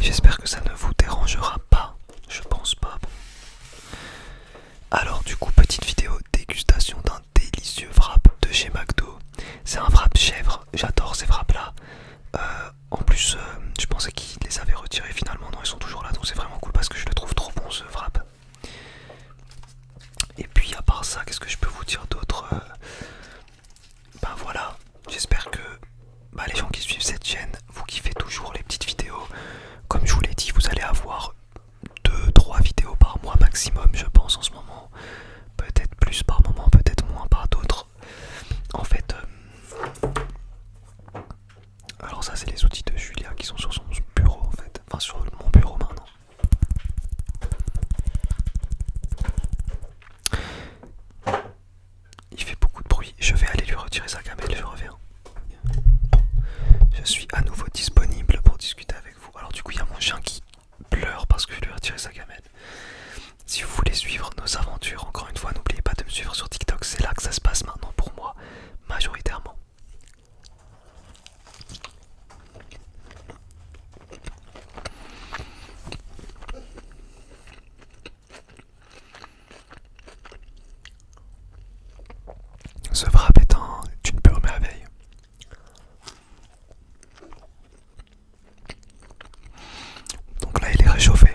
J'espère que ça ne vous dérangera pas. Je pense pas. Bon. Alors du coup, petite vidéo dégustation d'un délicieux wrap de chez McDo. C'est un wrap chèvre, j'adore ces wraps là. En plus, je pensais qu'ils les avaient retirés finalement. Non, ils sont toujours là, donc c'est vraiment cool parce que je le trouve trop bon ce wrap. Et puis à part ça, qu'est-ce que je peux vous dire d'autre? Ben voilà, j'espère que les gens qui suivent cette chaîne, vous kiffez toujours les petites vidéos. Comme je vous l'ai dit, vous allez avoir 2-3 vidéos par mois maximum, je pense en ce moment. Peut-être plus par moment, peut-être moins par d'autres. En fait, alors ça c'est les outils de Julia qui sont sur son bureau en fait. Enfin sur mon bureau maintenant. Il fait beaucoup de bruit, je vais aller lui retirer sa gamelle, je reviens. Je suis à nouveau disponible pour discuter avec vous. Alors du coup il y a mon chien qui pleure parce que je lui ai retiré sa gamelle. Si vous voulez suivre nos aventures, encore une fois, n'oubliez pas de me suivre sur TikTok, c'est là que ça se passe maintenant pour moi, majoritairement. Ce wrap est une pure merveille. Donc là, il est réchauffé.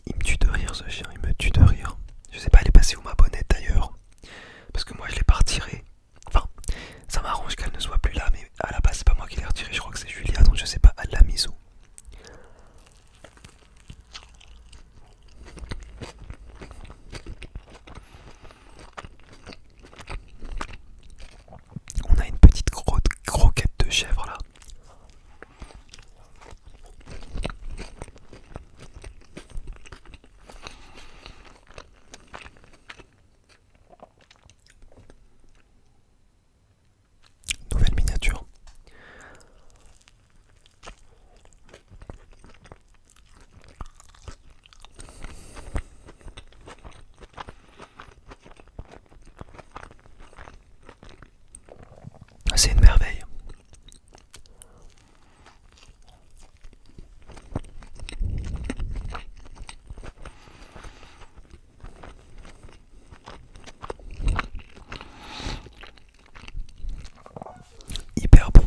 Il me tue de rire ce chien, il me tue de rire. Je sais pas, elle est passée où ma bonnette d'ailleurs. Parce que moi je l'ai pas retirée. Enfin, ça m'arrange qu'elle ne soit plus là, mais à la base c'est pas moi qui l'ai retirée, je crois que c'est Julia, donc je sais pas, elle l'a mise où. On a une petite croquette de chèvre là. Nouvelle miniature. C'est une merveille. Hyper bon.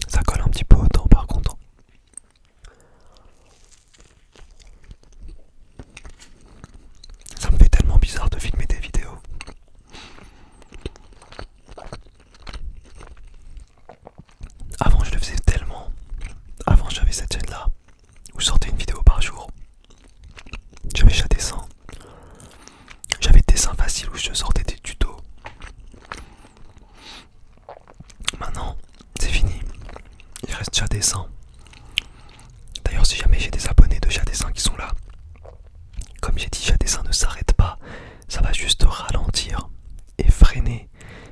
Ça colle un petit peu au temps par contre. Ça me fait tellement bizarre de filmer des vidéos. Avant je le faisais tellement. Avant j'avais cette chaîne là où je sortais une vidéo par jour. J'avais chat dessin. J'avais dessin facile où je sortais des tutos. Maintenant c'est fini. Il reste chat dessin. D'ailleurs si jamais j'ai des abonnés de chat dessin qui sont là, comme j'ai dit, chat dessin ne s'arrête pas. Ça va juste ralentir et freiner.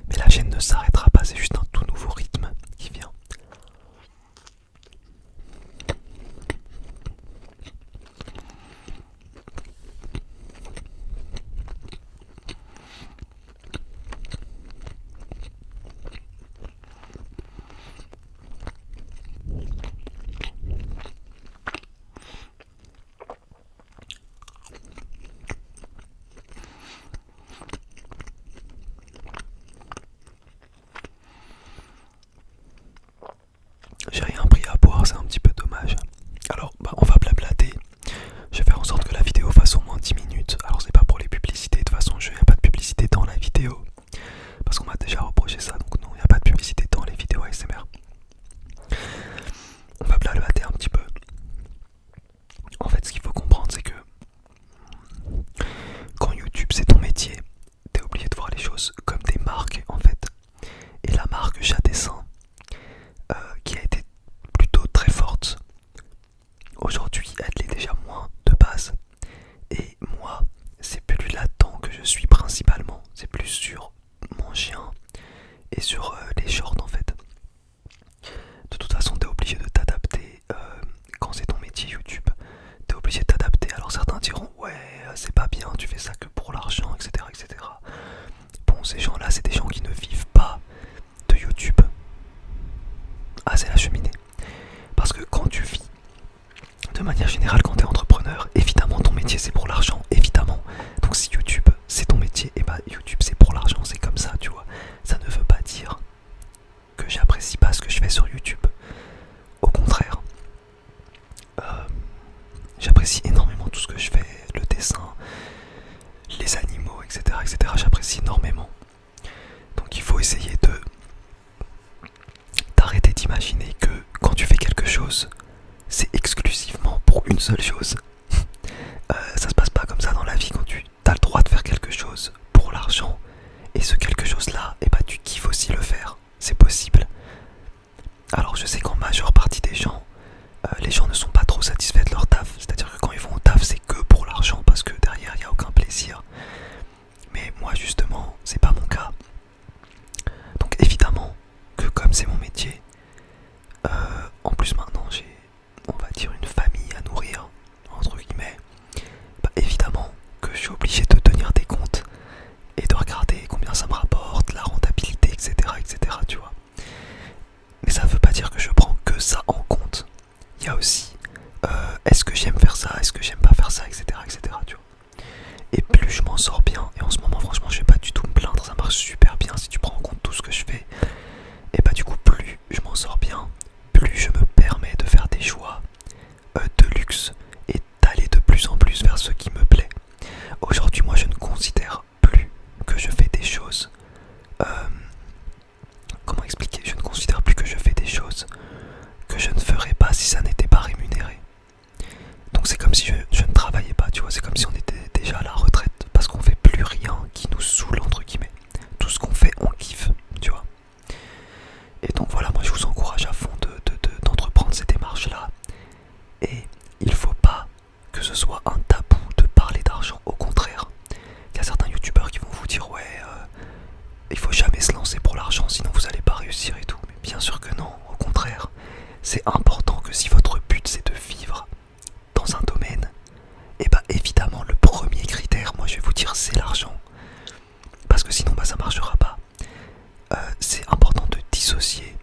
Mais la chaîne ne s'arrêtera pas, c'est juste un tout nouveau rythme qui vient. etc. J'apprécie énormément. Donc il faut essayer de d'arrêter d'imaginer que quand tu fais quelque chose, c'est exclusivement pour une seule chose. Ça se passe pas comme ça dans la vie. Quand tu as le droit de faire quelque chose pour l'argent, et ce quelque chose là, et bah tu kiffes aussi le faire, c'est possible. Alors je sais qu'en majeure partie des gens, les gens ne sont pas trop satisfaits de leur taf, c'est-à-dire que quand ils vont au taf c'est que pour l'argent parce que derrière il n'y a aucun plaisir. Mais moi justement c'est pas mon cas. Donc évidemment que comme c'est mon métier, en plus maintenant j'ai, on va dire, une famille à nourrir, entre guillemets, bah évidemment que je suis obligé de tenir des comptes et de regarder combien ça me rapporte, la rentabilité, etc. etc. tu vois. Mais ça veut pas dire que je prends que ça en compte. Il y a aussi est-ce que j'aime faire ça, est-ce que j'aime pas faire ça, etc. etc. tu vois. Et plus je m'en sors bien, et en ce moment franchement je vais pas du tout me plaindre, ça marche super bien si tu prends en compte tout ce que je fais. Et bah du coup plus je m'en sors bien, plus je me permets de faire des choix de luxe et d'aller de plus en plus vers ce qui me plaît. Aujourd'hui moi je ne considère plus que je fais des choses... comment expliquer? Je ne considère plus que je fais des choses que je ne ferais pas si ça n'était pas rémunéré. Donc c'est comme si je ne travaillais pas, tu vois, c'est comme si on était déjà à la retraite, parce qu'on fait plus rien qui nous saoule, entre guillemets. Tout ce qu'on fait, on kiffe, tu vois. Et donc voilà, moi je vous encourage à fond d'entreprendre ces démarches-là. Et il faut pas que ce soit un tabou de parler d'argent, au contraire. Il y a certains youtubeurs qui vont vous dire ouais, il faut jamais se lancer pour l'argent, sinon vous allez pas réussir et tout. Mais bien sûr que non, au contraire. C'est important que si votre but c'est de vivre dans un domaine, et bah évidemment le premier critère, moi je vais vous dire, c'est l'argent. Parce que sinon bah ça marchera pas. C'est important de dissocier